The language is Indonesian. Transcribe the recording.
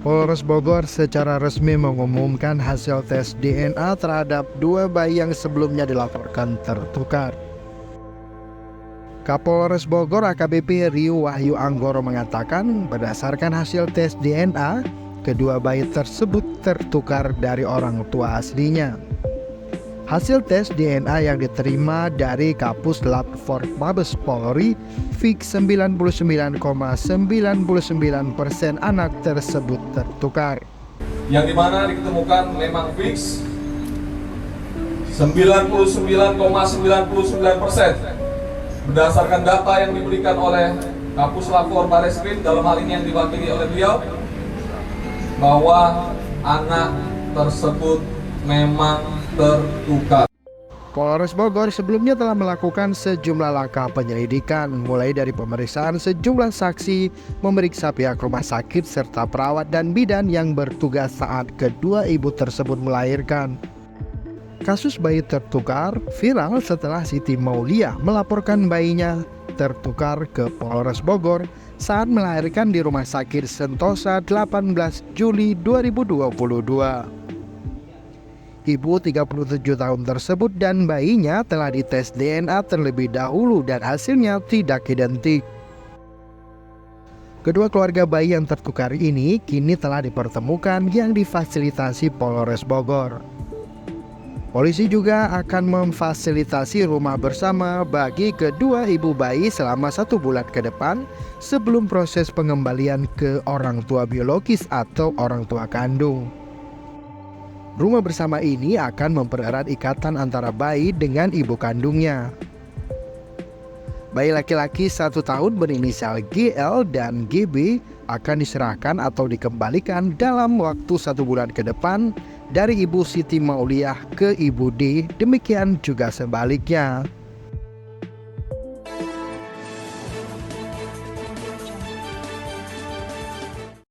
Polres Bogor secara resmi mengumumkan hasil tes DNA terhadap dua bayi yang sebelumnya dilaporkan tertukar. Kapolres Bogor AKBP Riu Wahyu Anggoro mengatakan berdasarkan hasil tes DNA, kedua bayi tersebut tertukar dari orang tua aslinya. Hasil tes DNA yang diterima dari Kapus Lab Fork Mabes Polri, fix 99,99% anak tersebut tertukar. Yang dimana ditemukan memang fix 99,99% berdasarkan data yang diberikan oleh Kapus Lab Fork Bareskrim, dalam hal ini yang diwakili oleh beliau, bahwa anak tersebut memang tertukar. Polres Bogor sebelumnya telah melakukan sejumlah langkah penyelidikan, mulai dari pemeriksaan sejumlah saksi, memeriksa pihak rumah sakit serta perawat dan bidan yang bertugas saat kedua ibu tersebut melahirkan. Kasus bayi tertukar viral setelah Siti Mauliah melaporkan bayinya tertukar ke Polres Bogor saat melahirkan di Rumah Sakit Sentosa 18 Juli 2022. Ibu 37 tahun tersebut dan bayinya telah dites DNA terlebih dahulu dan hasilnya tidak identik. Kedua keluarga bayi yang tertukar ini kini telah dipertemukan yang difasilitasi Polres Bogor. Polisi juga akan memfasilitasi rumah bersama bagi kedua ibu bayi selama 1 bulan ke depan sebelum proses pengembalian ke orang tua biologis atau orang tua kandung. Rumah bersama ini akan mempererat ikatan antara bayi dengan ibu kandungnya. Bayi laki-laki 1 tahun berinisial GL dan GB akan diserahkan atau dikembalikan dalam waktu 1 bulan ke depan dari Ibu Siti Mauliah ke Ibu D, demikian juga sebaliknya.